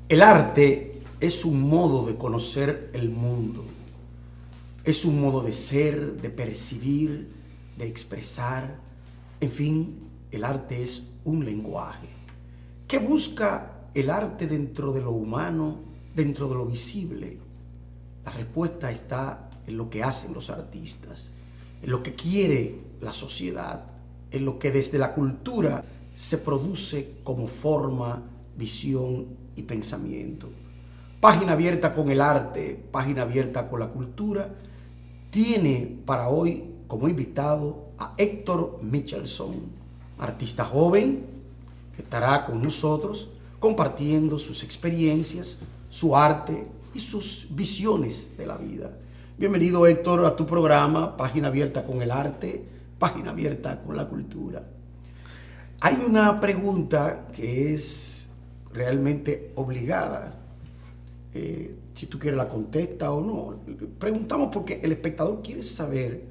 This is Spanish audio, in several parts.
El arte es un modo de conocer el mundo, es un modo de ser, de percibir, de expresar. En fin, el arte es un lenguaje. ¿Qué busca el arte dentro de lo humano, dentro de lo visible? La respuesta está en lo que hacen los artistas, en lo que quiere la sociedad, en lo que desde la cultura se produce como forma, visión y pensamiento. Página Abierta con el arte, Página Abierta con la cultura, tiene para hoy como invitado a Héctor Michelson, artista joven que estará con nosotros compartiendo sus experiencias, su arte y sus visiones de la vida. Bienvenido, Héctor, a tu programa Página Abierta con el arte, Página Abierta con la cultura. Hay una pregunta que es realmente obligada. Si tú quieres la contesta o no. Preguntamos porque el espectador quiere saber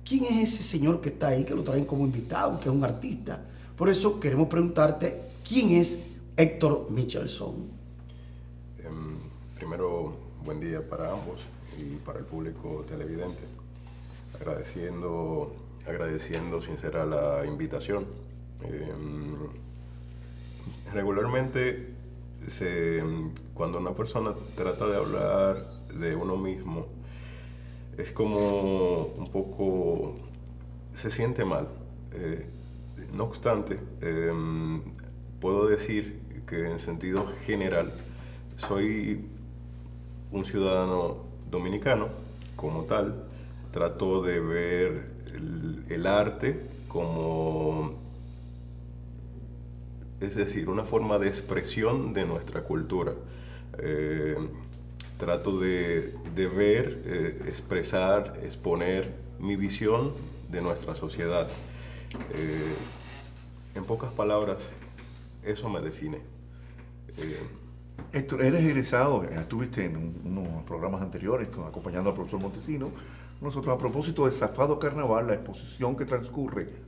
quién es ese señor que está ahí, que lo traen como invitado, que es un artista. Por eso queremos preguntarte quién es Héctor Michelson. Primero, buen día para ambos y para el público televidente. Agradeciendo sincera la invitación. Regularmente, cuando una persona trata de hablar de uno mismo, es como un poco, se siente mal. No obstante, puedo decir que en sentido general soy un ciudadano dominicano como tal. Trato de ver el arte como, es decir, una forma de expresión de nuestra cultura. Trato de ver, expresar, exponer mi visión de nuestra sociedad. En pocas palabras, eso me define. Héctor, eres egresado, estuviste en unos programas anteriores acompañando al profesor Montesino. Nosotros, a propósito de Zafado Carnaval, la exposición que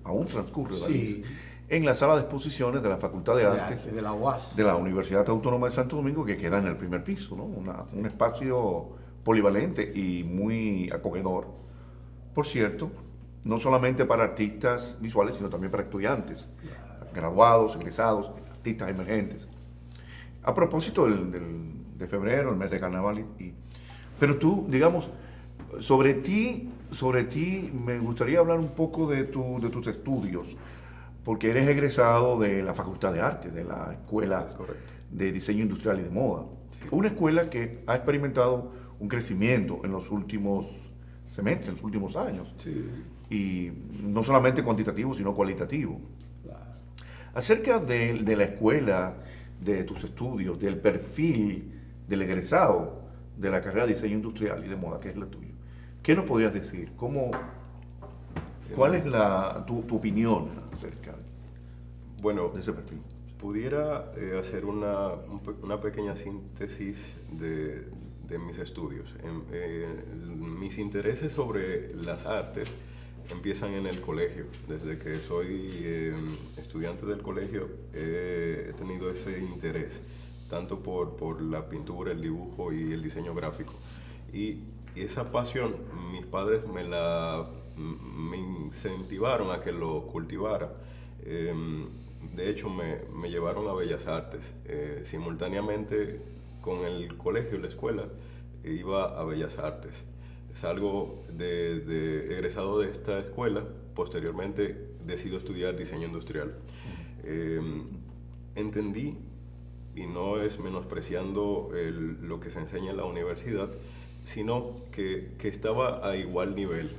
aún transcurre, Sí, en la sala de exposiciones de la Facultad de Artes de la UAS, de la Universidad Autónoma de Santo Domingo, que queda en el primer piso, ¿no? Un espacio polivalente y muy acogedor, por cierto, no solamente para artistas visuales, sino también para estudiantes, graduados, egresados, artistas emergentes. A propósito de febrero, el mes de carnaval, pero tú, digamos, sobre ti me gustaría hablar un poco de tus estudios, porque eres egresado de la Facultad de Artes, de la Escuela de Diseño Industrial y de Moda. Una escuela que ha experimentado un crecimiento en los últimos semestres, en los últimos años. sí. Y no solamente cuantitativo, sino cualitativo. Claro. Acerca de la escuela, de tus estudios, del perfil del egresado de la carrera de Diseño Industrial y de Moda, que es la tuya, ¿qué nos podrías decir? ¿Cuál es tu opinión acerca de ese perfil? Pudiera hacer una pequeña síntesis de mis estudios. Mis intereses sobre las artes empiezan en el colegio. Desde que soy estudiante del colegio he tenido ese interés, tanto por la pintura, el dibujo y el diseño gráfico. Y esa pasión, mis padres me incentivaron a que lo cultivara. De hecho, me llevaron a Bellas Artes. Simultáneamente con el colegio, la escuela, iba a Bellas Artes. Salgo de egresado de esta escuela, posteriormente decido estudiar diseño industrial. Entendí, y no es menospreciando lo que se enseña en la universidad, sino que estaba a igual nivel,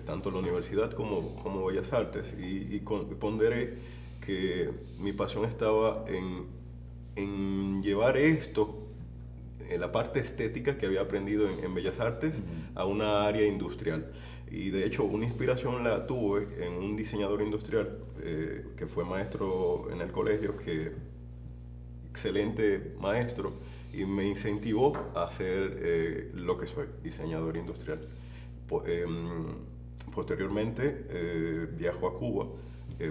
tanto la universidad como Bellas Artes, y ponderé que mi pasión estaba en llevar esto, en la parte estética que había aprendido en Bellas Artes, a una área industrial. Y de hecho una inspiración la tuve en un diseñador industrial que fue maestro en el colegio, excelente maestro, y me incentivó a ser lo que soy, diseñador industrial. Posteriormente viajo a Cuba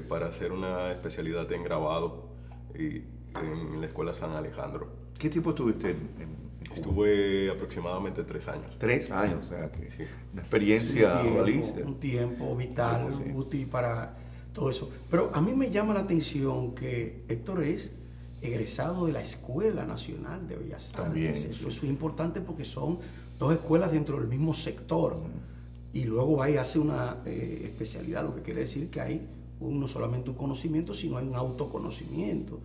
para hacer una especialidad en grabado en la Escuela San Alejandro. ¿Qué tiempo estuviste en Cuba? Estuve aproximadamente 3 años. 3 años, o sea, que Sí. una experiencia Sí, dualicia. un tiempo vital, Sí. útil para todo eso. Pero a mí me llama la atención que Héctor es egresado de la Escuela Nacional de Bellas También, Artes. sí. Eso es importante porque son dos escuelas dentro del mismo sector. Y luego va y hace una especialidad, lo que quiere decir que hay no solamente un conocimiento, sino hay un autoconocimiento.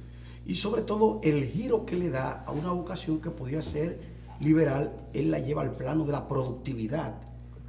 Y sobre todo el giro que le da a una vocación que podría ser liberal, él la lleva al plano de la productividad,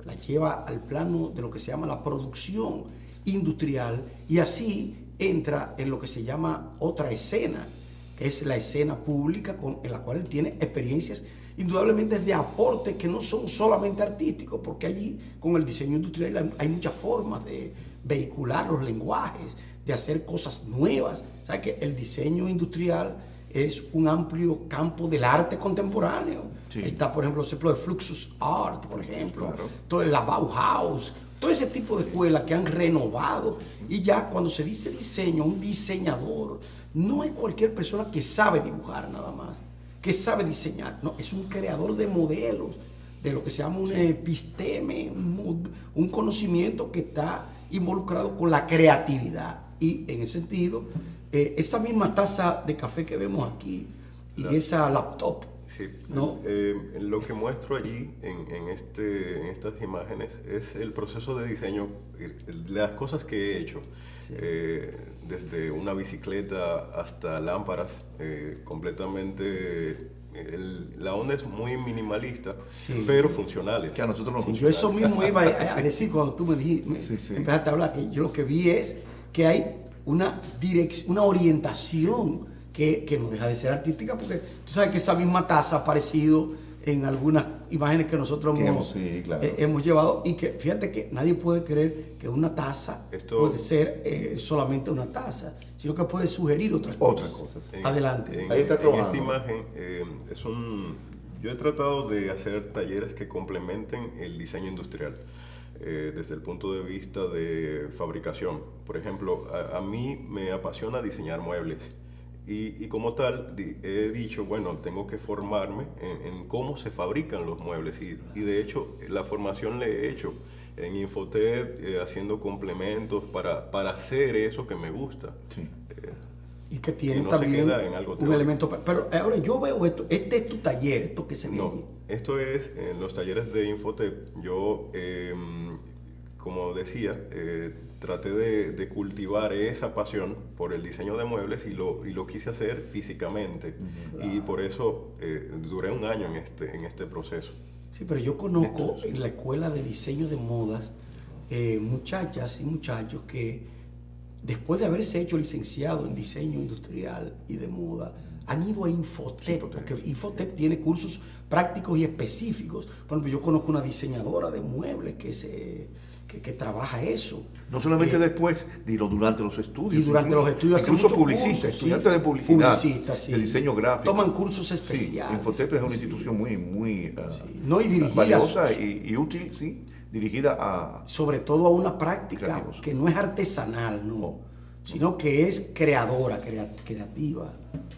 la lleva al plano de lo que se llama la producción industrial, y así entra en lo que se llama otra escena, que es la escena pública en la cual él tiene experiencias indudablemente de aportes que no son solamente artísticos, porque allí con el diseño industrial hay muchas formas de vehicular los lenguajes, de hacer cosas nuevas. ¿Sabes que el diseño industrial es un amplio campo del arte contemporáneo? Sí. Ahí está, por ejemplo, el ejemplo de Fluxus Art, por ejemplo, claro. todo la Bauhaus, todo ese tipo de escuelas que han renovado. Y ya cuando se dice diseño, un diseñador no es cualquier persona que sabe dibujar nada más, que sabe diseñar, no, es un creador de modelos, de lo que se llama un episteme, un conocimiento que está involucrado con la creatividad. Y en ese sentido, esa misma taza de café que vemos aquí y esa laptop, Sí. ¿no? Lo que muestro allí en estas imágenes es el proceso de diseño, las cosas que he hecho, Sí. desde una bicicleta hasta lámparas, completamente. La onda es muy minimalista, Sí. pero funcionales. Que a nosotros nos Sí, gusta. yo eso mismo iba a decir cuando tú me dijiste, Sí, sí. empezaste a hablar, que yo lo que vi es que hay una dirección, una orientación que no deja de ser artística, porque tú sabes que esa misma taza ha aparecido en algunas imágenes que nosotros Sí, claro. hemos llevado, y que fíjate que nadie puede creer que una taza puede ser solamente una taza, sino que puede sugerir otras cosas. cosas. Adelante. Ahí está En trabajando. esta imagen yo he tratado de hacer talleres que complementen el diseño industrial desde el punto de vista de fabricación. Por ejemplo, a mí me apasiona diseñar muebles y como tal he dicho, bueno, tengo que formarme en cómo se fabrican los muebles y de hecho la formación la he hecho en Infotep, haciendo complementos para hacer eso que me gusta. Sí. Y que tiene Y no se también queda en algo un teórico. elemento. Pero ahora yo veo esto, este es tu taller, esto que se ve No, allí. esto es en los talleres de Infotep. Yo, como decía, traté de cultivar esa pasión por el diseño de muebles y lo quise hacer físicamente. Y por eso duré un año en este proceso. Sí, pero yo conozco en la escuela de diseño de modas muchachas y muchachos que después de haberse hecho licenciado en diseño industrial y de moda, han ido a Infotep, porque Infotep tiene cursos prácticos y específicos. Por ejemplo, yo conozco una diseñadora de muebles que trabaja eso. No solamente después, sino durante los estudios. Y durante los estudios hacen incluso muchos publicistas, cursos, estudiantes sí. de publicidad, Publicistas, sí. de diseño gráfico. Toman cursos Sí, especiales. Infotep es una Sí. institución muy No, y dirigida valiosa y útil, sí, dirigida a... sobre todo a una práctica Creativos. que no es artesanal, no, sino que es creadora, creativa.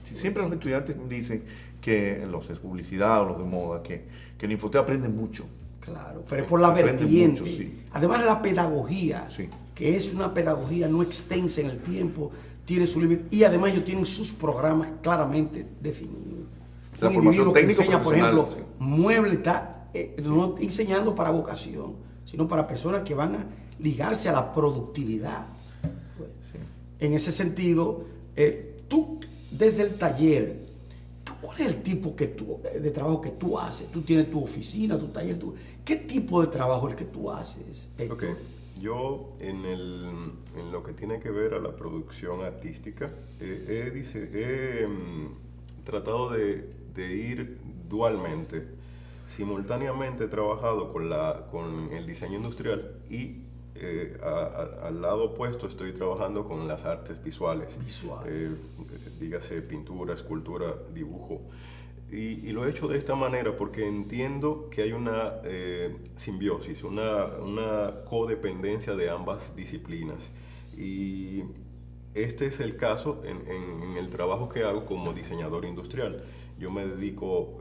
Sí, siempre los estudiantes dicen que los de publicidad o los de moda, que en Infotep aprenden mucho. Claro, pero es por la Aprenden vertiente. mucho, sí. Además, la pedagogía, Sí. que es una pedagogía no extensa en el tiempo, tiene su límite, y además ellos tienen sus programas claramente definidos. La Un formación individuo que técnico enseña, por profesional, ejemplo, sí. mueble, está no enseñando para vocación, sino para personas que van a ligarse a la productividad. En ese sentido, tú desde el taller, ¿cuál es el tipo de trabajo que tú haces? Tú tienes tu oficina, tu taller, ¿qué tipo de trabajo es el que tú haces, Héctor? Ok, yo en lo que tiene que ver a la producción artística, he tratado de ir dualmente. Simultáneamente he trabajado con el diseño industrial y al lado opuesto estoy trabajando con las artes visuales. Dígase pintura, escultura, dibujo. Y lo he hecho de esta manera porque entiendo que hay una simbiosis, una codependencia de ambas disciplinas. Y este es el caso en el trabajo que hago como diseñador industrial. yo me dedico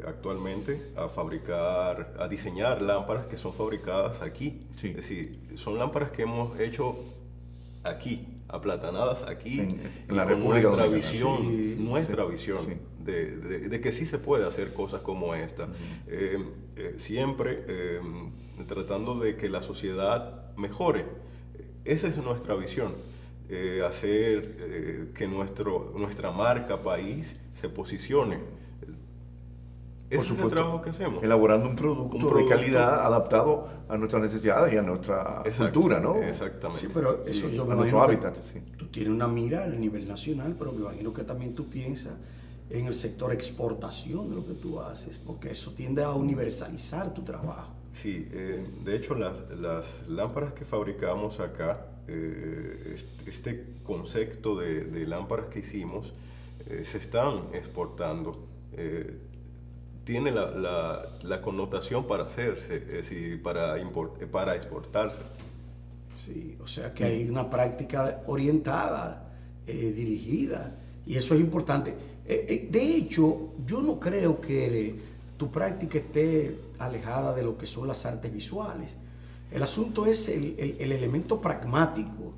actualmente a diseñar lámparas que son fabricadas aquí. Sí. Es decir, son lámparas que hemos hecho aquí, aplatanadas aquí, En y la con República nuestra Dominicana. visión, Sí, nuestra sí, visión sí. de que sí se puede hacer cosas como esta. Siempre tratando de que la sociedad mejore. Esa es nuestra visión. Hacer que nuestra marca país se posicione. Ese es el trabajo que hacemos. Elaborando un producto de calidad adaptado a nuestras necesidades y a nuestra cultura, ¿no? Exactamente. Sí, pero eso yo me a nuestro imagino que hábitat, sí. tú tienes una mira a nivel nacional, pero me imagino que también tú piensas en el sector exportación de lo que tú haces, porque eso tiende a universalizar tu trabajo. Sí, de hecho las lámparas que fabricamos acá, este concepto de lámparas que hicimos, se están exportando. Tiene la connotación para hacerse, es decir, para exportarse. Sí, o sea que hay una práctica orientada, dirigida, y eso es importante. De hecho, yo no creo que tu práctica esté alejada de lo que son las artes visuales. El asunto es el elemento pragmático,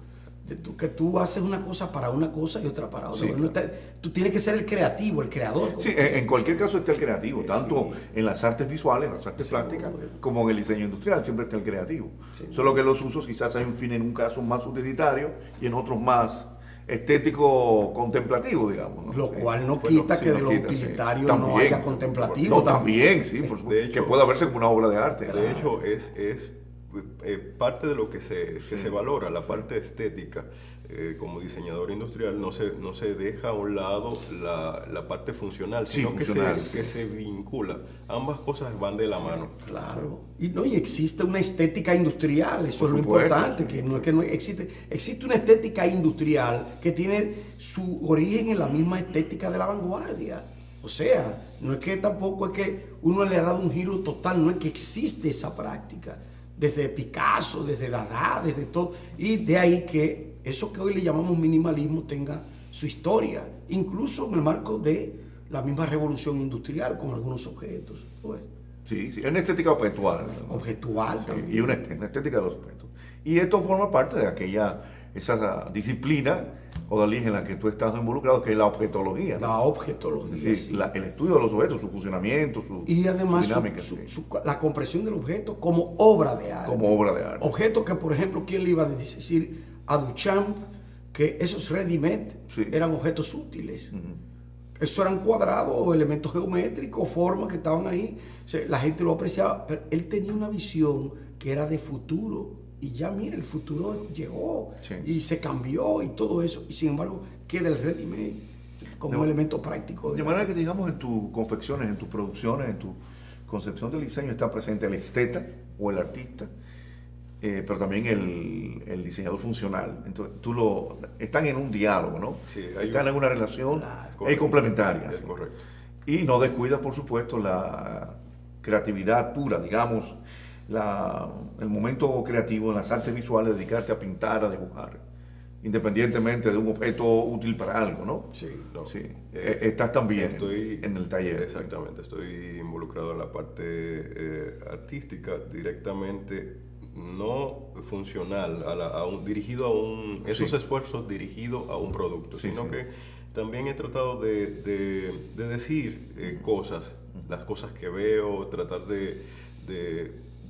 que tú haces una cosa para una cosa y otra para otra. Sí, claro. Tú tienes que ser el creativo, el creador. Sí, en cualquier caso está el creativo, tanto Sí. en las artes visuales, en las artes plásticas, como en el diseño industrial, siempre está el creativo. Sí. Solo que los usos quizás hay un fin en un caso más utilitario y en otros más estético contemplativo, digamos, ¿no? Lo Sí. cual no Bueno, quita sí, que no de lo quita, sí. utilitario no También, haya contemplativo. No, también, sí, por supuesto, De hecho, que pueda verse como una obra de arte. De hecho, es parte de lo que se valora, la parte estética. Como diseñador industrial no se deja a un lado la parte funcional, Sí, sino funcional, que se vincula. Ambas cosas van de la mano. Claro. Y existe una estética industrial, eso Por es lo supuesto, importante, sí. que no existe una estética industrial que tiene su origen en la misma estética de la vanguardia. O sea, no es que tampoco es que uno le ha dado un giro total, no es que existe esa práctica. Desde Picasso, desde Dada, desde todo. Y de ahí que eso que hoy le llamamos minimalismo tenga su historia, incluso en el marco de la misma revolución industrial con algunos objetos. Pues. Sí, sí, es una estética objetual. ¿No? Objetual Sí, también. y una estética de los objetos. Y esto forma parte de esa disciplina odalí en la que tú estás involucrado, que es la objetología, ¿no? La objetología. Es decir, Sí. el estudio de los objetos, su funcionamiento, Y además su dinámica, sí, la comprensión del objeto como obra de arte. como obra de arte. Objetos que, por ejemplo, ¿quién le iba a decir a Duchamp que esos ready-made Sí. eran objetos útiles? Eso eran cuadrados o elementos geométricos, formas que estaban ahí. O sea, la gente lo apreciaba, pero él tenía una visión que era de futuro. Y ya mira, el futuro llegó Sí. y se cambió y todo eso. Y sin embargo, queda el ready-made como un elemento práctico. De manera que, digamos, en tus confecciones, en tus producciones, en tu concepción del diseño está presente el esteta o el artista, pero también el diseñador funcional. Entonces, están en un diálogo, ¿no? Sí, Están en una relación Correcto. complementaria. Es ¿sí? correcto. Y no descuidas, por supuesto, la creatividad pura, digamos, el momento creativo en las artes visuales, dedicarte a pintar, a dibujar, independientemente de un objeto útil para algo, ¿no? Sí. No, Sí. es- Estás también Estoy en el taller. Exactamente, estoy involucrado en la parte artística directamente, no funcional, esos esfuerzos dirigidos a un producto, Sí, sino sí. que también he tratado de decir cosas, las cosas que veo, tratar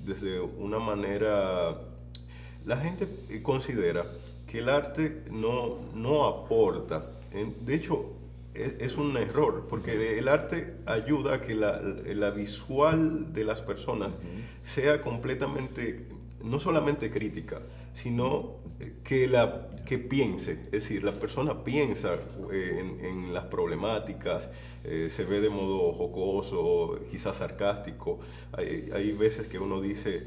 desde una manera. La gente considera que el arte no aporta. De hecho, es un error, porque el arte ayuda a que la visual de las personas sea completamente, no solamente crítica, sino que piense. Es decir, la persona piensa en las problemáticas, se ve de modo jocoso, quizás sarcástico. Hay veces que uno dice,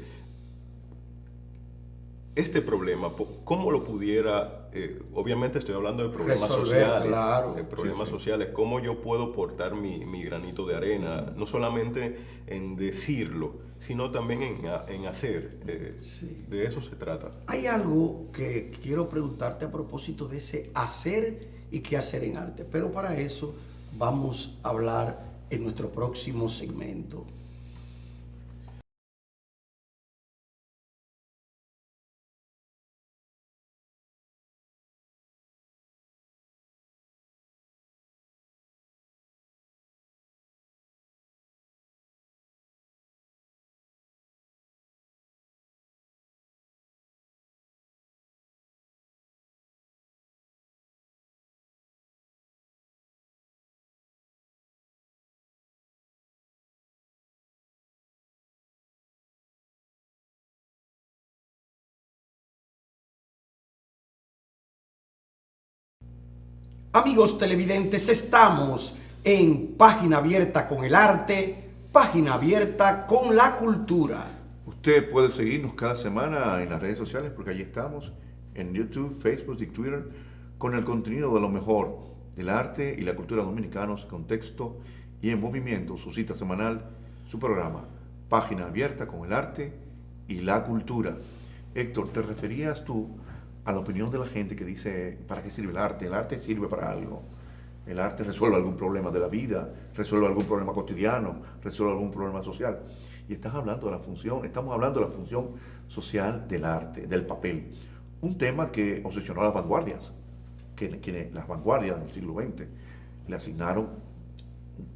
este problema, ¿cómo lo pudiera, obviamente estoy hablando de problemas Resolver, sociales, claro. de problemas Sí, sí. sociales, cómo yo puedo portar mi granito de arena, no solamente en decirlo, sino también en hacer. Sí. De eso se trata. Hay algo que quiero preguntarte a propósito de ese hacer y qué hacer en arte, pero para eso vamos a hablar en nuestro próximo segmento. Amigos televidentes, estamos en Página Abierta con el Arte, Página Abierta con la Cultura. Usted puede seguirnos cada semana en las redes sociales porque allí estamos, en YouTube, Facebook y Twitter, con el contenido de lo mejor del arte y la cultura dominicanos en contexto y en movimiento. Su cita semanal, su programa, Página Abierta con el Arte y la Cultura. Héctor, ¿te referías tú a la opinión de la gente que dice, ¿para qué sirve el arte? El arte sirve para algo. El arte resuelve algún problema de la vida, resuelve algún problema cotidiano, resuelve algún problema social. Y estamos hablando de la función social del arte, del papel. Un tema que obsesionó a las vanguardias, que las vanguardias del siglo XX le asignaron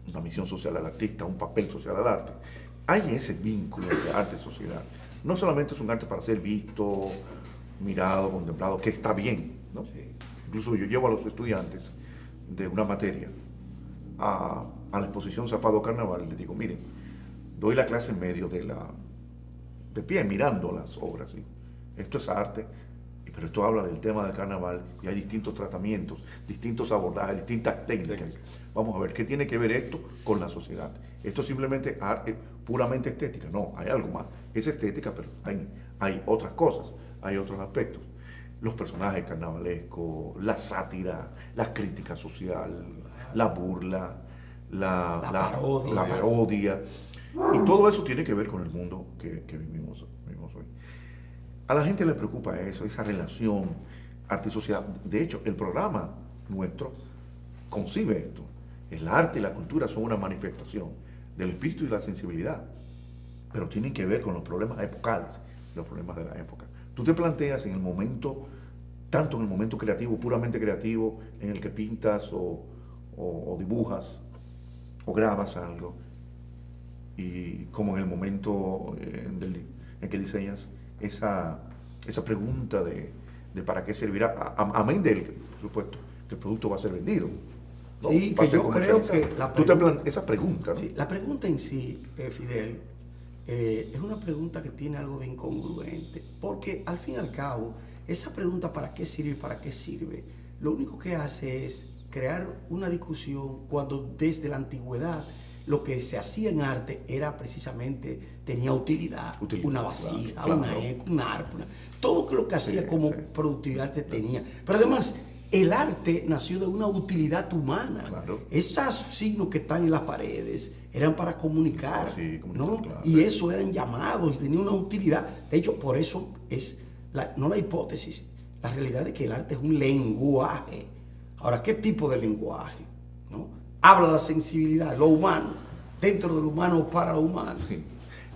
una misión social al artista, un papel social al arte. Hay ese vínculo entre arte y sociedad. No solamente es un arte para ser visto, mirado, contemplado, que está bien, ¿no? Sí. Incluso yo llevo a los estudiantes de una materia a la exposición Zafado Carnaval y les digo, miren, doy la clase en medio de pie, mirando las obras, ¿sí? Esto es arte, pero esto habla del tema del carnaval y hay distintos tratamientos, distintos abordajes, distintas técnicas. Vamos a ver, ¿qué tiene que ver esto con la sociedad? Esto es simplemente arte puramente estética. No, hay algo más. Es estética, pero hay otras cosas, hay otros aspectos. Los personajes carnavalescos, la sátira, la crítica social, la burla, la parodia. Y todo eso tiene que ver con el mundo que vivimos hoy. A la gente le preocupa eso, esa relación arte y sociedad. De hecho, el programa nuestro concibe esto. El arte y la cultura son una manifestación del espíritu y la sensibilidad, pero tienen que ver con los problemas epocales, los problemas de la época. Tú te planteas en el momento, tanto en el momento creativo, puramente creativo, en el que pintas o dibujas o grabas algo, y como en el momento en que diseñas esa pregunta de para qué servirá, amén del, por supuesto, que el producto va a ser vendido, ¿no? Sí, que yo creo que esa pregunta, ¿no? Sí, la pregunta en sí, Fidel, es una pregunta que tiene algo de incongruente, porque al fin y al cabo, esa pregunta ¿para qué sirve? Lo único que hace es crear una discusión cuando desde la antigüedad lo que se hacía en arte era precisamente, tenía utilidad, una vasija, claro, una arpa, todo lo que hacía como productividad arte tenía. Pero además, el arte nació de una utilidad humana. Claro. Esos signos que están en las paredes eran para comunicar, ¿no? Claro. Y eso eran llamados y tenía una utilidad. De hecho, por eso es, no la hipótesis, la realidad de que el arte es un lenguaje. Ahora, ¿qué tipo de lenguaje? ¿No? Habla la sensibilidad, lo humano, dentro de lo humano para lo humano. Sí.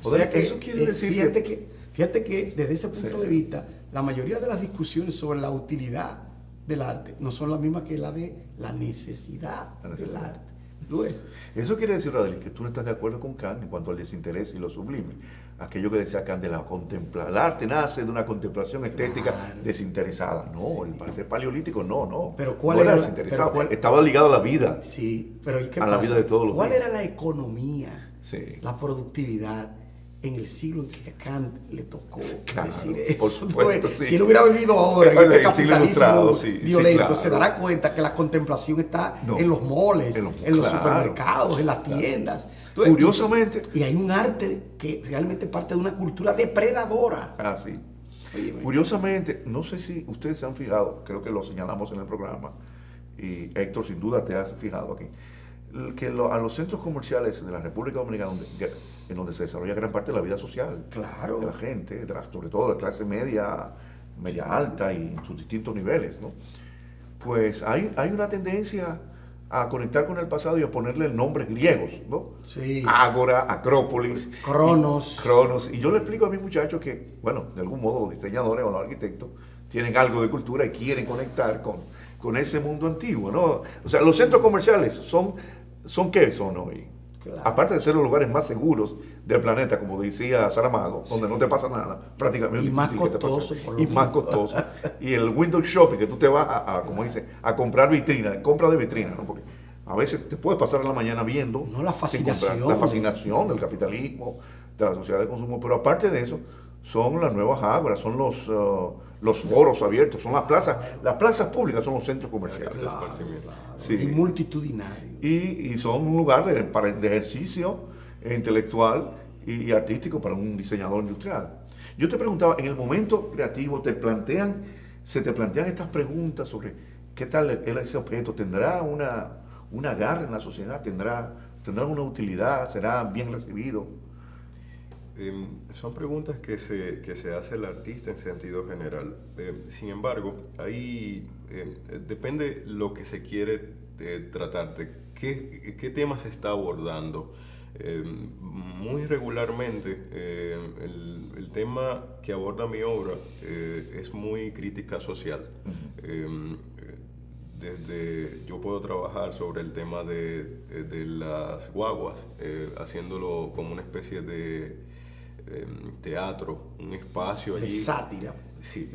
O sea que eso quiere decir fíjate que desde ese punto de vista, la mayoría de las discusiones sobre la utilidad del arte no son las mismas que la de la necesidad del arte. ¿Lo es? Eso quiere decir, Radel, que tú no estás de acuerdo con Kant en cuanto al desinterés y lo sublime. Aquello que decía Kant de la contemplación. El arte nace de una contemplación estética desinteresada. No, el arte paleolítico no. Pero ¿cuál era desinteresado? Estaba ligado a la vida. Sí, pero ¿y qué pasa? A la vida de todos los días. ¿Cuál era la economía, la productividad en el siglo en que Kant le tocó decir eso? Por supuesto, si él hubiera vivido ahora en este capitalismo violento, se dará cuenta que la contemplación está en los moles, en los supermercados, en las tiendas. Entonces, curiosamente. Y hay un arte que realmente parte de una cultura depredadora. Sí. Curiosamente, no sé si ustedes se han fijado, creo que lo señalamos en el programa, y Héctor, sin duda te has fijado aquí, que a los centros comerciales de la República Dominicana, en donde se desarrolla gran parte de la vida social de la gente, sobre todo de la clase media alta y en sus distintos niveles, ¿no? Pues hay una tendencia a conectar con el pasado y a ponerle nombres griegos, ¿no? Sí. Ágora, Acrópolis, Cronos. Y yo le explico a mis muchachos que, bueno, de algún modo los diseñadores o los arquitectos tienen algo de cultura y quieren conectar con ese mundo antiguo, ¿no? O sea, los centros comerciales son ¿qué son hoy? Claro. Aparte de ser los lugares más seguros del planeta, como decía Saramago, donde no te pasa nada, prácticamente. Y más difícil que te pase. costoso, por lo Y menos. más costoso. Y el window shopping, que tú te vas como dice, a comprar vitrina, compra de vitrina, ¿no? Porque a veces te puedes pasar la mañana viendo. No, la sin comprar. fascinación. La fascinación del capitalismo, de la sociedad de consumo. Pero aparte de eso, son las nuevas ágoras, son los foros abiertos, son las plazas públicas son los centros comerciales. Claro, Sí. y multitudinario. Y son un lugar de ejercicio intelectual y artístico para un diseñador industrial. Yo te preguntaba, en el momento creativo, se te plantean estas preguntas sobre qué tal ese objeto, ¿tendrá un agarre en la sociedad? ¿Tendrá una utilidad? ¿Será bien recibido? Son preguntas que se hace el artista en sentido general. Sin embargo, ahí depende lo que se quiere tratar, de qué tema se está abordando. Muy regularmente el tema que aborda mi obra es muy crítica social. Yo puedo trabajar sobre el tema de las guaguas, haciéndolo como una especie de teatro, un espacio allí. De sátira. Sí,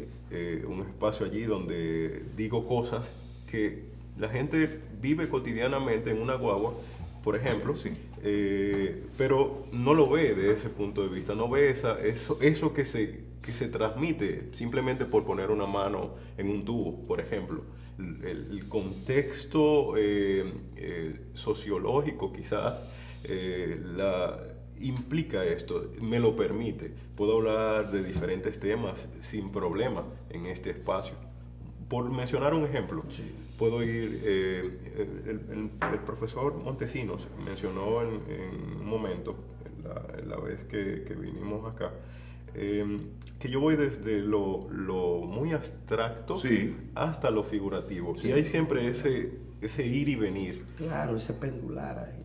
un espacio allí donde digo cosas que la gente vive cotidianamente en una guagua, por ejemplo, Sí. pero no lo ve de ese punto de vista, no ve eso que se transmite simplemente por poner una mano en un tubo, por ejemplo. El contexto sociológico quizás implica esto, me lo permite. Puedo hablar de diferentes temas sin problema en este espacio. Por mencionar un ejemplo, Sí. puedo ir, el profesor Montesinos mencionó en un momento, en la vez que vinimos acá, que yo voy desde lo muy abstracto Sí. hasta lo figurativo. Y hay siempre ese ir y venir. Claro, ese pendular ahí.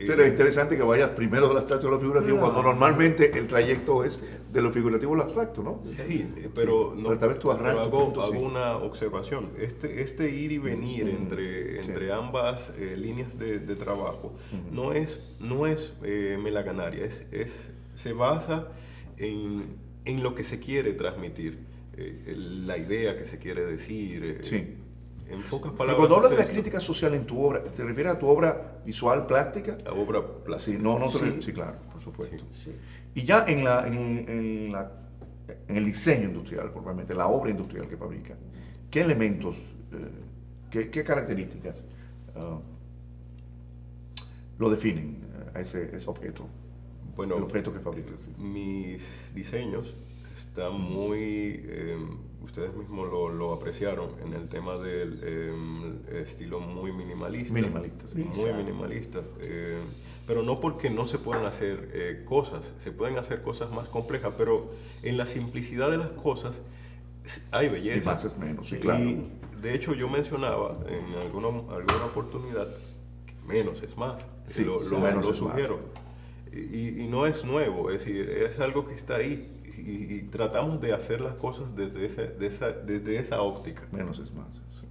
Pero es interesante que vayas primero del abstracto a lo figurativo, Claro. cuando normalmente el trayecto es de lo figurativo a lo abstracto, ¿no? Sí, pero, Pero tal vez tú arrancas tu hago punto, sí. una observación. Este ir y venir entre ambas líneas de trabajo no es melaganaria, se basa en lo que se quiere transmitir, la idea que se quiere decir. Sí. En pocas Pero palabras. cuando hablas de la es esto. crítica social en tu obra, ¿te refieres a tu obra visual, plástica? La obra plástica. Sí, Sí. sí, claro, por supuesto. Sí. Y ya en el diseño industrial, probablemente, la obra industrial que fabrica, ¿qué elementos, qué características lo definen a ese objeto? Bueno, el objeto que fabrica. mis diseños están muy, ustedes mismos lo apreciaron en el tema del estilo muy minimalista. Minimalista, sí. Muy minimalista. Pero no porque no se puedan hacer cosas, se pueden hacer cosas más complejas, pero en la simplicidad de las cosas hay belleza. Y más es menos, sí, Sí. claro. Y de hecho yo mencionaba en alguna oportunidad que menos es más. Sí, lo menos es sugiero. Y no es nuevo, es decir, es algo que está ahí. Y tratamos de hacer las cosas desde esa óptica. Menos es más. Sí.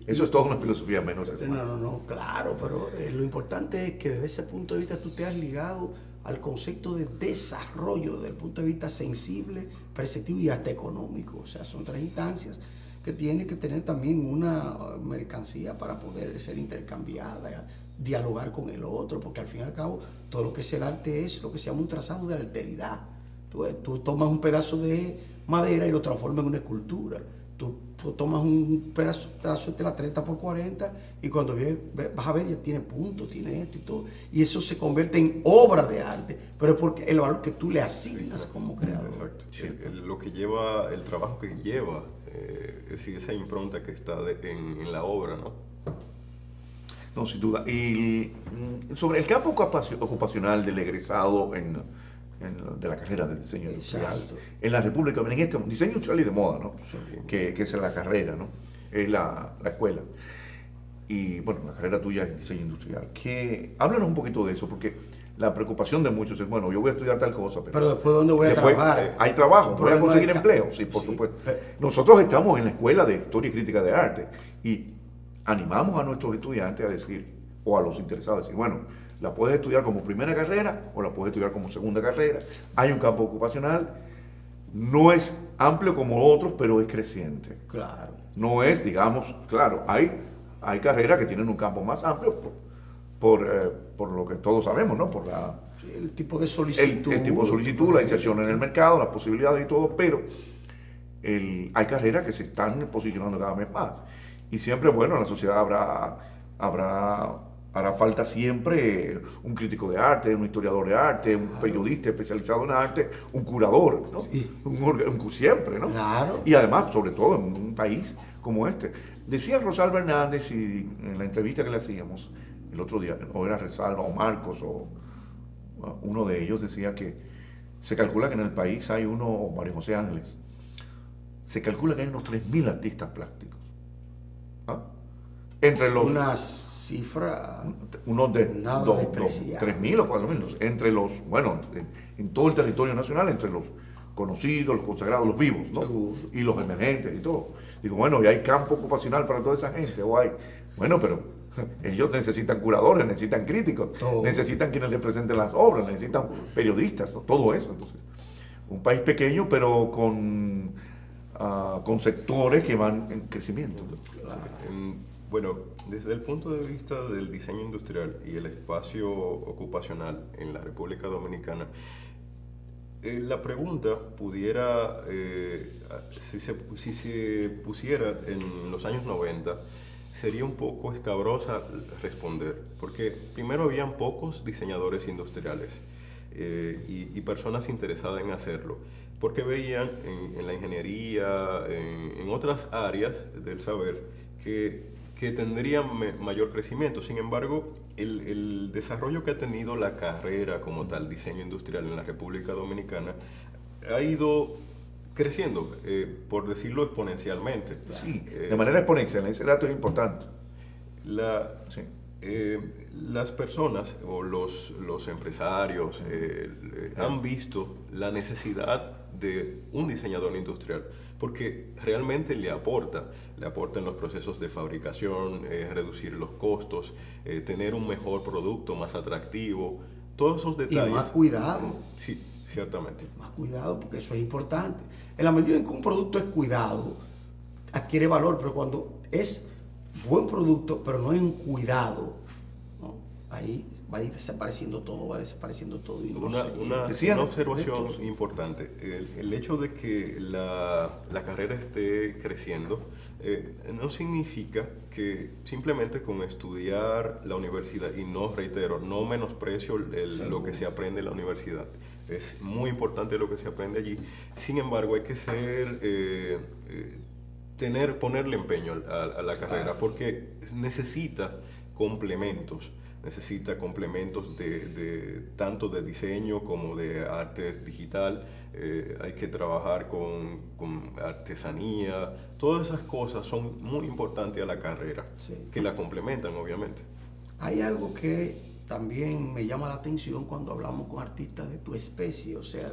Eso es toda una filosofía, menos es más. No, claro, pero lo importante es que desde ese punto de vista tú te has ligado al concepto de desarrollo desde el punto de vista sensible, perceptivo y hasta económico. O sea, son tres instancias que tiene que tener también una mercancía para poder ser intercambiada, dialogar con el otro, porque al fin y al cabo todo lo que es el arte es lo que se llama un trazado de alteridad. Tú tomas un pedazo de madera y lo transformas en una escultura. Tú tomas un pedazo de la 30x40 y cuando vas a ver ya tiene puntos, tiene esto y todo. Y eso se convierte en obra de arte, pero es porque el valor que tú le asignas como creador. Exacto. Lo que lleva, el trabajo que lleva, es decir, esa impronta que está en la obra, ¿no? No, sin duda. Y sobre el campo ocupacional del egresado de la carrera de diseño industrial Exacto. en la República Dominicana, en este diseño industrial y de moda, ¿no? Que es la carrera, ¿no? Es la escuela. Y bueno, la carrera tuya es diseño industrial. Háblanos un poquito de eso, porque la preocupación de muchos es, bueno, yo voy a estudiar tal cosa, pero después, ¿dónde voy a después, trabajar? Hay trabajo, voy a conseguir de empleo, sí, por supuesto. Nosotros estamos en la Escuela de Historia y Crítica de Arte y animamos a nuestros estudiantes a decir, o a los interesados, a decir, bueno, la puedes estudiar como primera carrera o la puedes estudiar como segunda carrera. Hay un campo ocupacional, no es amplio como otros, pero es creciente. Claro. No es, digamos, claro, hay carreras que tienen un campo más amplio por lo que todos sabemos, ¿no? Por el tipo de solicitud. El tipo de solicitud, la inserción en el mercado, las posibilidades y todo, pero hay carreras que se están posicionando cada vez más. Y siempre, bueno, en la sociedad hará falta siempre un crítico de arte, un historiador de arte, un periodista especializado en arte, un curador, ¿no? Sí. Siempre, ¿no? Claro. Y además, sobre todo en un país como este. Decía Rosalba Hernández en la entrevista que le hacíamos el otro día, o era Rosalba o Marcos, o uno de ellos decía que se calcula que en el país hay o María José Ángeles, se calcula que hay unos 3.000 artistas plásticos. ¿Ah? Entre los... Una cifra... Unos de 3.000 o 4.000. Entre los... Bueno, en todo el territorio nacional, entre los conocidos, los consagrados, los vivos, ¿no? Y los emergentes y todo. Digo, bueno, y hay campo ocupacional para toda esa gente, bueno, pero ellos necesitan curadores, necesitan críticos, necesitan quienes les presenten las obras, necesitan periodistas, ¿no? Todo eso. Entonces, un país pequeño, pero con sectores que van en crecimiento. Bueno, desde el punto de vista del diseño industrial y el espacio ocupacional en la República Dominicana, la pregunta pudiera, si se pusiera en los años 90, sería un poco escabrosa responder, porque primero habían pocos diseñadores industriales y personas interesadas en hacerlo, porque veían en la ingeniería, en otras áreas del saber, que tendrían mayor crecimiento. Sin embargo, el desarrollo que ha tenido la carrera como tal, diseño industrial en la República Dominicana, ha ido creciendo, por decirlo exponencialmente. Sí, de manera exponencial, ese dato es importante. Las personas o los empresarios han visto la necesidad de un diseñador industrial, porque realmente le aporta en los procesos de fabricación, reducir los costos, tener un mejor producto, más atractivo, todos esos detalles. Y más cuidado. Sí, ciertamente. Más cuidado, porque eso es importante. En la medida en que un producto es cuidado, adquiere valor, pero cuando es buen producto, pero no en cuidado, ¿no? Ahí va a ir desapareciendo todo, y una observación importante. El hecho de que la carrera esté creciendo no significa que simplemente con estudiar la universidad, y no, reitero, no menosprecio lo que se aprende en la universidad. Es muy importante lo que se aprende allí. Sin embargo, hay que ponerle empeño a la carrera, porque necesita complementos de tanto de diseño como de arte digital. Hay que trabajar con artesanía. Todas esas cosas son muy importantes a la carrera, sí, que la complementan, obviamente. Hay algo que también me llama la atención cuando hablamos con artistas de tu especie, o sea,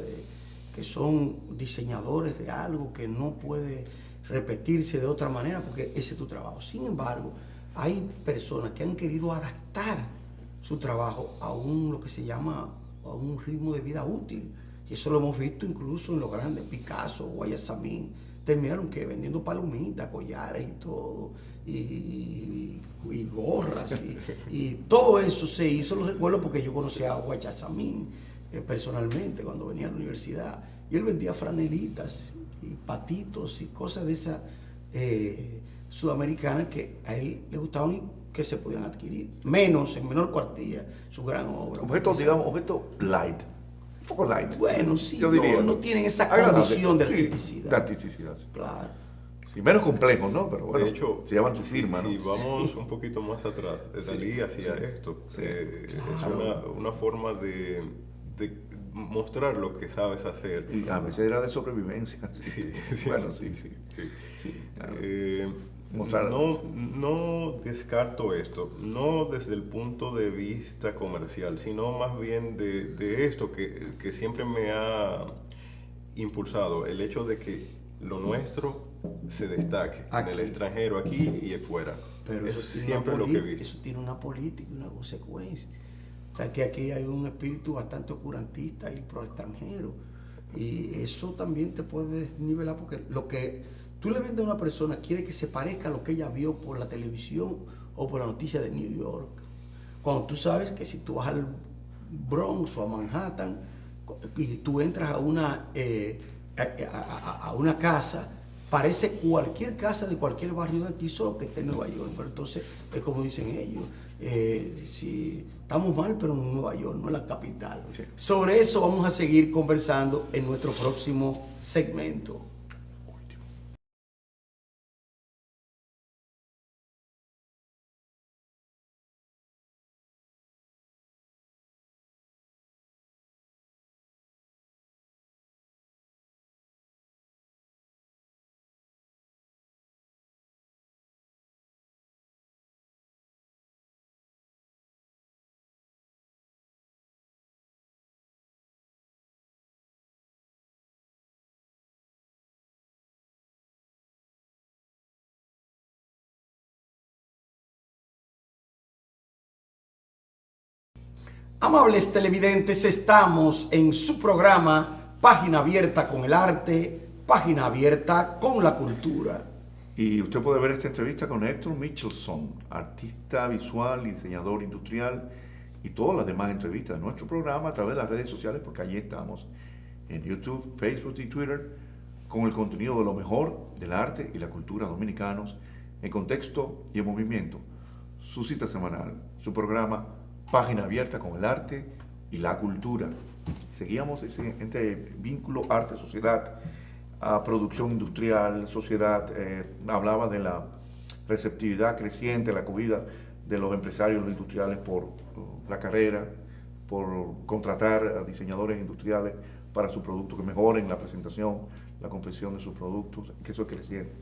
que son diseñadores de algo que no puede repetirse de otra manera, porque ese es tu trabajo. Sin embargo, hay personas que han querido adaptar su trabajo a lo que se llama a un ritmo de vida útil. Y eso lo hemos visto incluso en los grandes Picasso, Guayasamín. Terminaron vendiendo palomitas, collares y todo, y gorras, y todo eso se hizo. Lo recuerdo porque yo conocía a Guayasamín personalmente cuando venía a la universidad. Y él vendía franelitas y patitos y cosas de esas sudamericanas que a él le gustaban y que se podían adquirir. En menor cuantía, su gran obra. Objetos light. Un poco light. Bueno, sí, yo diría, no tienen esa condición de artisticidad. Sí, de artisticidad. Sí. Claro. Sí, menos complejos, ¿no? Pero bueno, de hecho, se llaman su firma, ¿no? Si vamos un poquito más atrás, Dalí hacía esto. Claro. Es una forma de mostrar lo que sabes hacer. Y a veces era de sobrevivencia. Sí, bueno, sí. Claro. mostrar. No descarto esto, no desde el punto de vista comercial, sino más bien de esto que siempre me ha impulsado, el hecho de que lo nuestro se destaque Aquí. en el extranjero, aquí y afuera. Pero Eso eso es tiene siempre lo que vi. eso tiene una política y una consecuencia. O sea, que aquí hay un espíritu bastante oscurantista y pro extranjero. Y eso también te puede desnivelar, porque lo que tú le vendes a una persona quiere que se parezca a lo que ella vio por la televisión o por la noticia de New York. Cuando tú sabes que si tú vas al Bronx o a Manhattan y tú entras a una casa, parece cualquier casa de cualquier barrio de aquí, solo que esté en Nueva York. Pero entonces es como dicen ellos, si estamos mal, pero en Nueva York, no en la capital. Sí. Sobre eso vamos a seguir conversando en nuestro próximo segmento. Amables televidentes, estamos en su programa Página Abierta con el Arte, Página Abierta con la Cultura. Y usted puede ver esta entrevista con Héctor Michelson, artista visual y diseñador industrial, y todas las demás entrevistas de nuestro programa a través de las redes sociales, porque allí estamos en YouTube, Facebook y Twitter, con el contenido de lo mejor del arte y la cultura dominicanos en contexto y en movimiento. Su cita semanal, su programa Página Abierta con el Arte y la Cultura. Seguíamos este vínculo arte-sociedad, a producción industrial, sociedad. Hablaba de la receptividad creciente, la acogida de los empresarios, los industriales por la carrera, por contratar a diseñadores industriales para sus productos, que mejoren la presentación, la confección de sus productos, que eso es creciente.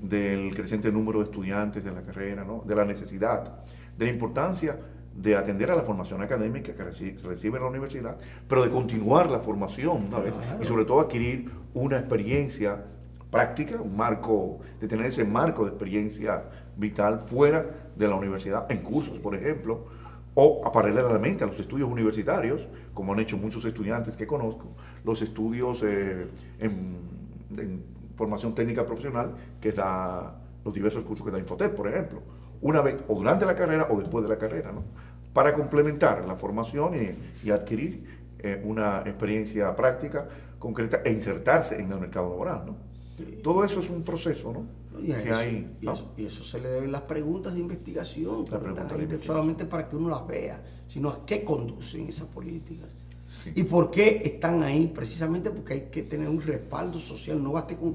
Del creciente número de estudiantes de la carrera, ¿no? De la necesidad, de la importancia de atender a la formación académica que se recibe en la universidad, pero de continuar la formación una vez, y sobre todo adquirir una experiencia práctica, un marco, de tener ese marco de experiencia vital fuera de la universidad, en cursos, por ejemplo, o paralelamente a los estudios universitarios, como han hecho muchos estudiantes que conozco, los estudios en formación técnica profesional que da los diversos cursos que da Infotep, por ejemplo, una vez o durante la carrera o después de la carrera, ¿no? Para complementar la formación y adquirir una experiencia práctica concreta e insertarse en el mercado laboral, ¿no? Sí. Todo eso es un proceso, ¿no? Y eso se le deben las preguntas de investigación, que no están ahí solamente para que uno las vea, sino a qué conducen esas políticas. Sí. ¿Y por qué están ahí? Precisamente porque hay que tener un respaldo social. No basta con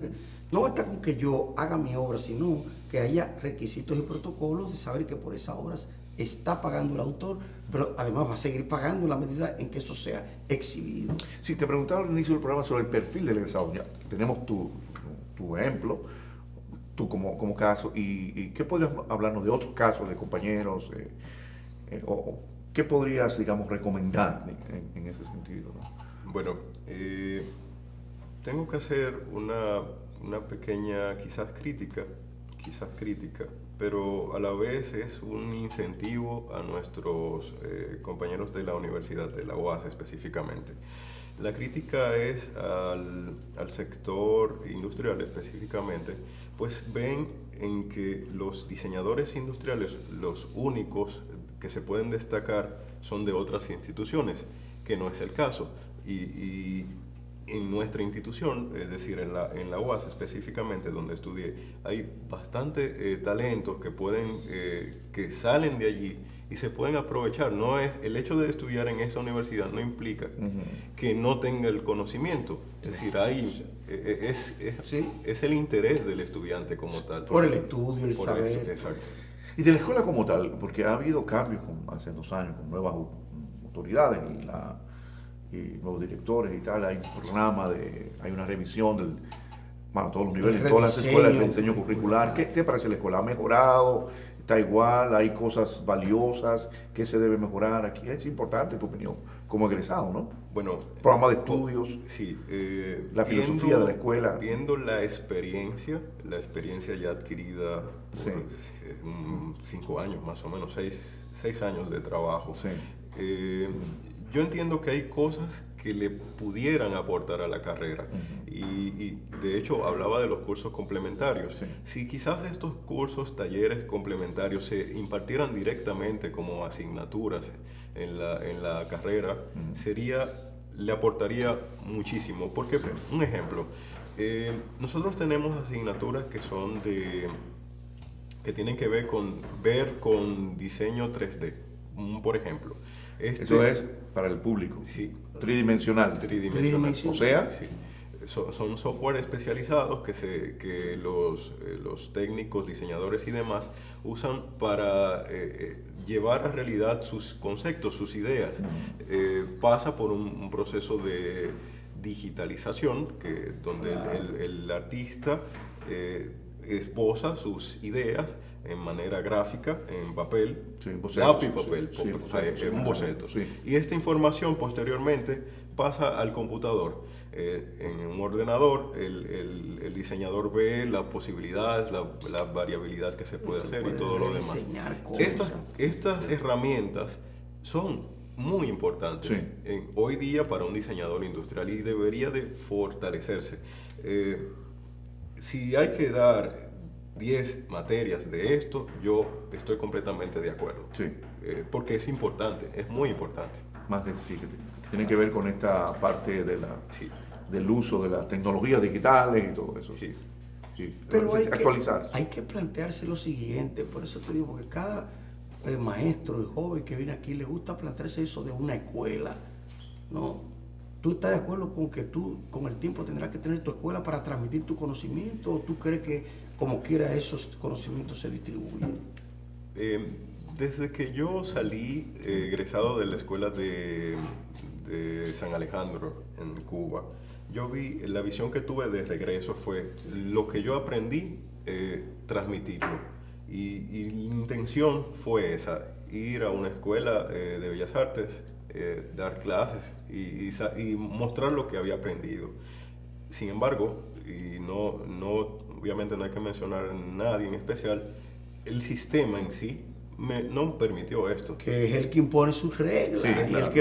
que yo haga mi obra, sino que haya requisitos y protocolos de saber que por esas obras está pagando el autor, pero además va a seguir pagando en la medida en que eso sea exhibido. Sí, te preguntaba al inicio del programa sobre el perfil del egresado. Ya tenemos tu ejemplo, tú como caso, y ¿qué podrías hablarnos de otros casos de compañeros? O ¿qué podrías, digamos, recomendar en ese sentido, ¿no? Bueno, tengo que hacer una pequeña, quizás crítica, pero a la vez es un incentivo a nuestros compañeros de la universidad, de la UAS específicamente. La crítica es al sector industrial específicamente, pues ven en que los diseñadores industriales, los únicos que se pueden destacar son de otras instituciones, que no es el caso. Y en nuestra institución, es decir, en la UAS específicamente, donde estudié, hay bastante talentos que salen de allí y se pueden aprovechar. No es el hecho de estudiar en esa universidad no implica que no tenga el conocimiento. Es decir, es el interés del estudiante como tal. Por el estudio, el saber. Exacto. Y de la escuela como tal, porque ha habido cambios hace 2 años con nuevas autoridades y nuevos directores y tal. Hay un programa, hay una revisión Bueno, a todos los niveles, El en todas las rediseño escuelas, el diseño curricular. ¿Qué te parece la escuela? ¿Ha mejorado? ¿Está igual? ¿Hay cosas valiosas que se debe mejorar? Aquí es importante tu opinión, como egresado, ¿no? Bueno, Programa de estudios, sí, la filosofía de la escuela. Viendo la experiencia ya adquirida por Sí. 5 años más o menos, 6 años de trabajo. Sí. Yo entiendo que hay cosas que le pudieran aportar a la carrera y de hecho hablaba de los cursos complementarios. Sí. Si quizás estos cursos, talleres complementarios se impartieran directamente como asignaturas en la carrera, le aportaría muchísimo. Porque, un ejemplo, nosotros tenemos asignaturas que son que tienen que ver con diseño 3D, por ejemplo. Eso es para el público. Sí. Tridimensional. O sea, Sí. Son software especializados que los técnicos, diseñadores y demás usan para llevar a realidad sus conceptos, sus ideas. Pasa por un proceso de digitalización donde el artista esboza sus ideas en manera gráfica, en papel, lápiz y papel, un boceto. Sí. Y esta información posteriormente pasa al computador. En un ordenador, el diseñador ve las posibilidades, la variabilidad que se puede hacer y todo lo demás. Estas herramientas son muy importantes hoy día para un diseñador industrial y debería de fortalecerse. Si hay que dar 10 materias de esto, yo estoy completamente de acuerdo. Sí. Porque es importante, es muy importante. Más que tiene que ver con esta parte del uso de las tecnologías digitales y todo eso. Sí. Sí. Pero actualizar. hay que plantearse lo siguiente, por eso te digo, porque cada maestro y joven que viene aquí le gusta plantearse eso de una escuela, ¿no? ¿Tú estás de acuerdo con que tú con el tiempo tendrás que tener tu escuela para transmitir tu conocimiento o tú crees que como quiera esos conocimientos se distribuyen? Desde que yo salí egresado de la escuela de San Alejandro en Cuba, yo vi, la visión que tuve de regreso fue lo que yo aprendí, transmitirlo. Y la intención fue esa, ir a una escuela de Bellas Artes, dar clases y mostrar lo que había aprendido. Sin embargo, y obviamente no hay que mencionar a nadie en especial, el sistema en sí no permitió esto. Que es el que impone sus reglas, Sí, claro.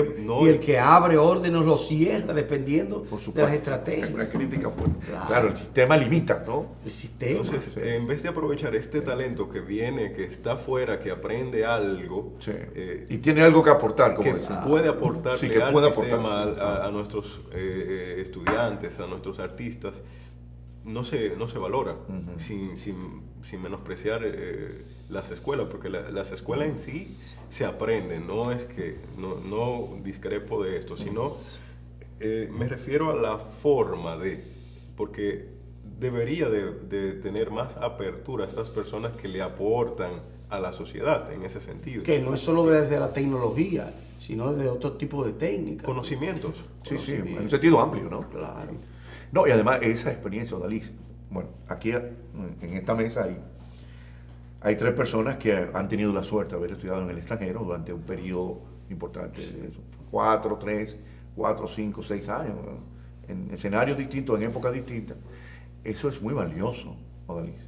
y el que abre órdenes los cierra dependiendo de las estrategias. Una crítica fuerte. Claro, el sistema limita, ¿no? El sistema. Entonces, en vez de aprovechar este talento que viene, que está afuera, que aprende algo, y tiene algo que aportar, como que decimos. puede aportarle Sí, que al puede sistema, aportar. a nuestros estudiantes, a nuestros artistas, no se valora, sin menospreciar las escuelas, porque las escuelas en sí se aprenden, no es que, no discrepo de esto, sino me refiero a la forma porque debería de tener más apertura a estas personas que le aportan a la sociedad en ese sentido. Que no es solo desde la tecnología, sino desde otro tipo de técnicas. Conocimientos. Sí, en un sentido amplio, ¿no? Claro. No, y además esa experiencia, Odalis, bueno, aquí en esta mesa hay 3 personas que han tenido la suerte de haber estudiado en el extranjero durante un periodo importante, 4, 5, 6 años, ¿no? En escenarios distintos, en épocas distintas. Eso es muy valioso, Odalis,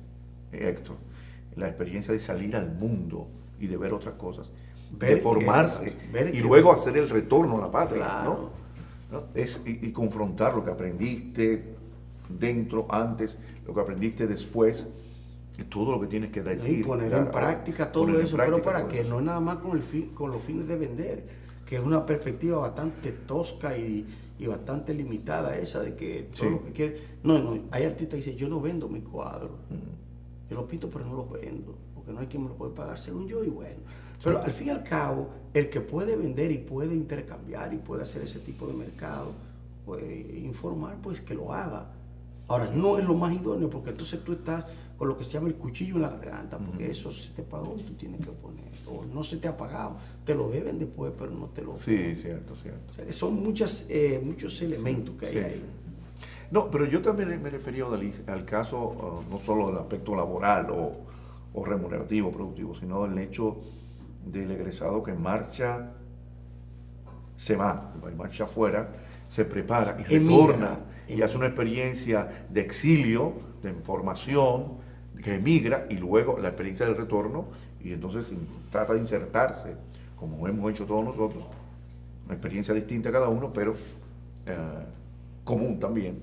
Héctor, la experiencia de salir al mundo y de ver otras cosas, de formarse y luego hacer el retorno a la patria, claro. ¿no? Y confrontar lo que aprendiste dentro, antes, lo que aprendiste después, y todo lo que tienes que decir. Y poner en práctica todo eso, pero para que no es nada más con los fines de vender, que es una perspectiva bastante tosca y bastante limitada esa de que todo lo que quiere. No, hay artistas que dicen, yo no vendo mi cuadro, yo lo pinto pero no lo vendo, porque no hay quien me lo puede pagar según yo, y bueno. Pero al fin y al cabo, el que puede vender y puede intercambiar y puede hacer ese tipo de mercado, pues informar, pues que lo haga. Ahora, no es lo más idóneo, porque entonces tú estás con lo que se llama el cuchillo en la garganta, porque eso se te pagó y tú tienes que poner, o no se te ha pagado, te lo deben después, pero no te lo Sí, cierto. O sea, que son muchos elementos que hay ahí. No, pero yo también me refería, Odalis, al caso no solo del aspecto laboral o remunerativo, productivo, sino el hecho del egresado que marcha, se va, marcha afuera, se prepara y retorna y hace una experiencia de exilio, de formación, que emigra y luego la experiencia del retorno y entonces trata de insertarse, como hemos hecho todos nosotros, una experiencia distinta a cada uno, pero común también,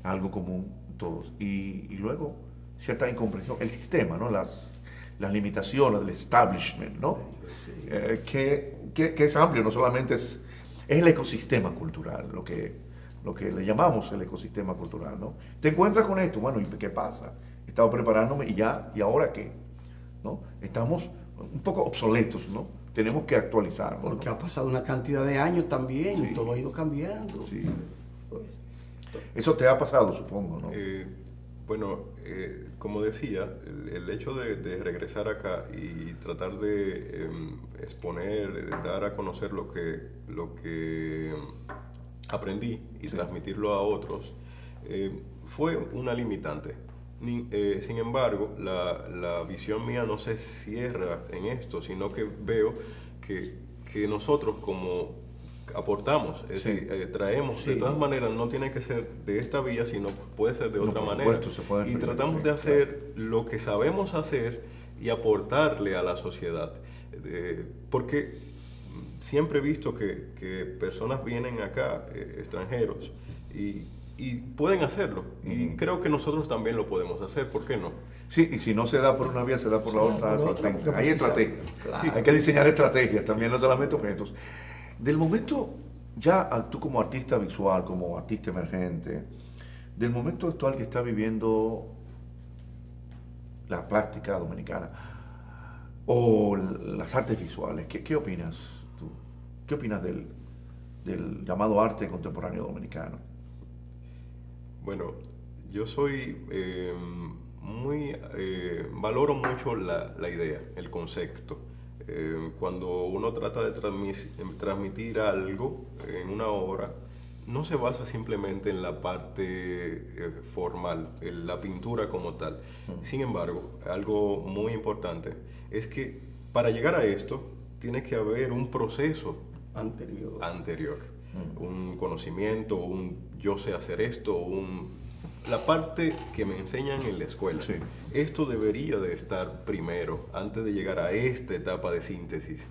algo común todos. Y luego cierta incomprensión, el sistema, ¿no? Las limitaciones del establishment, ¿no? Sí. Que es amplio, no solamente es el ecosistema cultural, lo que le llamamos el ecosistema cultural, ¿no? Te encuentras con esto, bueno, ¿y qué pasa? He estado preparándome ¿y ahora qué? ¿No? Estamos un poco obsoletos, ¿no? Tenemos que actualizarnos. Porque ¿no? ha pasado una cantidad de años también, sí. Y todo ha ido cambiando. Sí. Eso te ha pasado, supongo, ¿no? Bueno, como decía, el hecho de regresar acá y tratar de exponer, dar a conocer lo que aprendí y transmitirlo a otros, fue una limitante. Sin embargo, la visión mía no se cierra en esto, sino que veo que nosotros como aportamos, es decir, traemos, de todas maneras no tiene que ser de esta vía, sino puede ser de otra manera. Y tratamos de hacer lo que sabemos hacer y aportarle a la sociedad. Porque siempre he visto que personas vienen acá, extranjeros, y pueden hacerlo. Y creo que nosotros también lo podemos hacer, ¿por qué no? Sí, y si no se da por una vía, se da por la otra. Hay estrategias. Claro. Hay que diseñar estrategias, también no solamente objetos. Del momento, ya tú como artista visual, como artista emergente, del momento actual que está viviendo la plástica dominicana o las artes visuales, ¿qué opinas tú? ¿Qué opinas del llamado arte contemporáneo dominicano? Bueno, yo soy valoro mucho la idea, el concepto. Cuando uno trata de transmitir algo en una obra, no se basa simplemente en la parte formal, en la pintura como tal. Sin embargo, algo muy importante es que para llegar a esto tiene que haber un proceso anterior. Un conocimiento, un yo sé hacer esto, la parte que me enseñan en la escuela. Sí. Esto debería de estar primero, antes de llegar a esta etapa de síntesis.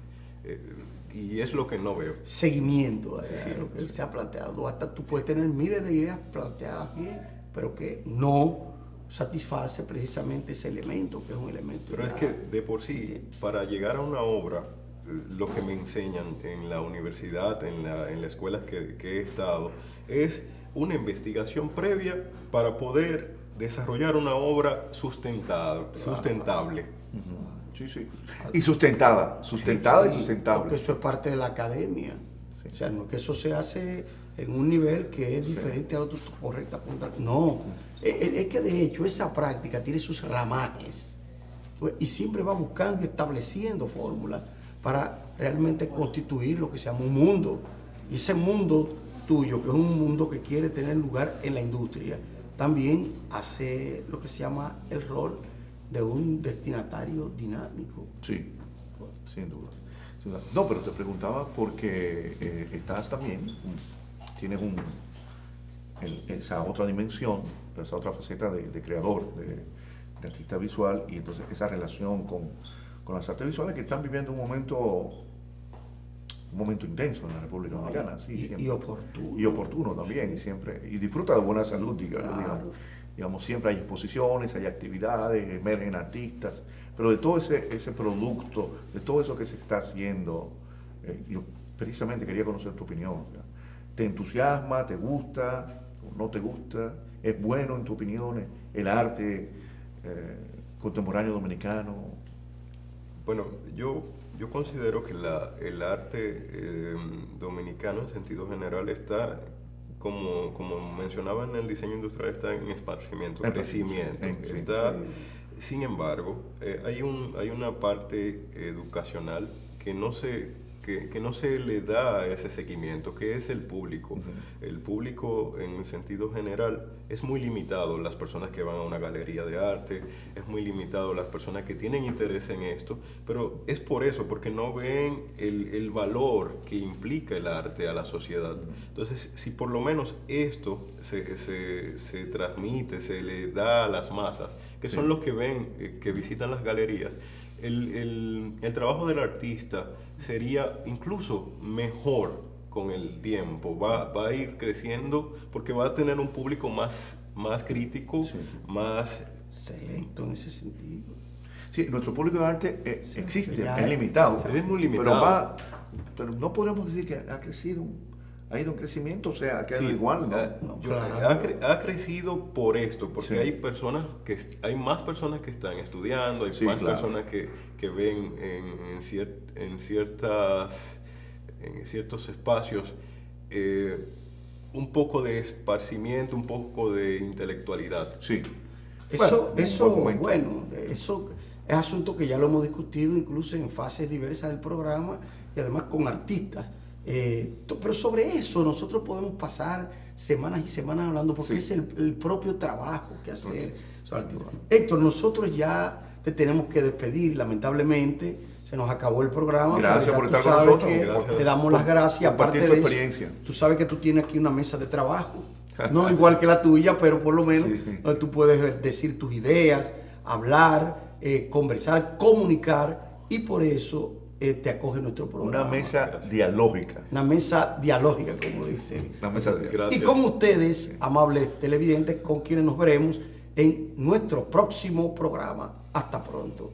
Y es lo que no veo. Seguimiento a lo que se ha planteado. Hasta tú puedes tener miles de ideas planteadas bien, pero que no satisface precisamente ese elemento, que es un elemento. Pero es que de por sí, para llegar a una obra, lo que me enseñan en la universidad, en la escuela que he estado, es una investigación previa para poder desarrollar una obra sustentable. Sí, sí. Y sustentada y sustentable. Porque eso es parte de la academia. Sí. O sea, no es que eso se hace en un nivel que es diferente a otro correcta. No, es que de hecho esa práctica tiene sus ramajes y siempre va buscando y estableciendo fórmulas para realmente constituir lo que se llama un mundo. Y ese mundo tuyo, que es un mundo que quiere tener lugar en la industria, también hace lo que se llama el rol de un destinatario dinámico. Sí, sin duda. No, pero te preguntaba porque estás también, tienes esa otra dimensión, esa otra faceta de creador, de artista visual, y entonces esa relación con las artes visuales que están viviendo un momento intenso en la República Dominicana. Sí, y oportuno. Y oportuno también, sí. Siempre. Y disfruta de buena salud, Claro. digamos, siempre hay exposiciones, hay actividades, emergen artistas, pero de todo ese producto, de todo eso que se está haciendo, yo precisamente quería conocer tu opinión. ¿Te entusiasma, te gusta, o no te gusta? ¿Es bueno en tu opinión el arte contemporáneo dominicano? Bueno, yo considero que el arte dominicano en sentido general está, como mencionaba en el diseño industrial, está en esparcimiento, crecimiento. Sin embargo, hay una parte educacional que no se que no se le da ese seguimiento, que es el público. El público en el sentido general es muy limitado, las personas que van a una galería de arte, es muy limitado las personas que tienen interés en esto, pero es por eso, porque no ven el valor que implica el arte a la sociedad. Entonces, si por lo menos esto se transmite, se le da a las masas, que son los que ven, que visitan las galerías, el trabajo del artista sería incluso mejor con el tiempo, va a ir creciendo porque va a tener un público más crítico, más selecto en ese sentido. Sí, nuestro público de arte existe, ya es limitado. Es muy limitado. Pero no podemos decir que ha crecido, ha ido en crecimiento, o sea, ha quedado Sí, igual, ¿no? Claro. ha crecido por esto, porque Sí. hay más personas que están estudiando, hay Sí, más claro. personas que ven en ciertos espacios un poco de esparcimiento, un poco de intelectualidad. Sí. Eso es asunto que ya lo hemos discutido incluso en fases diversas del programa y además con artistas. Pero sobre eso nosotros podemos pasar semanas y semanas hablando porque Sí. es el propio trabajo que hacer. Héctor, nosotros ya te tenemos que despedir, lamentablemente se nos acabó el programa. Gracias pero ya por tú estar con sabes nosotros. que Gracias. te damos las gracias. Compartir Aparte tu de eso, experiencia. tú sabes que tú tienes aquí una mesa de trabajo, no igual que la tuya, pero por lo menos Sí. donde tú puedes decir tus ideas, hablar, conversar, comunicar, y por eso te acoge nuestro programa. Una mesa Gracias. dialógica. Una mesa dialógica, como dice. Una mesa dialógica. Gracias. Y con ustedes, amables televidentes, con quienes nos veremos en nuestro próximo programa. Hasta pronto.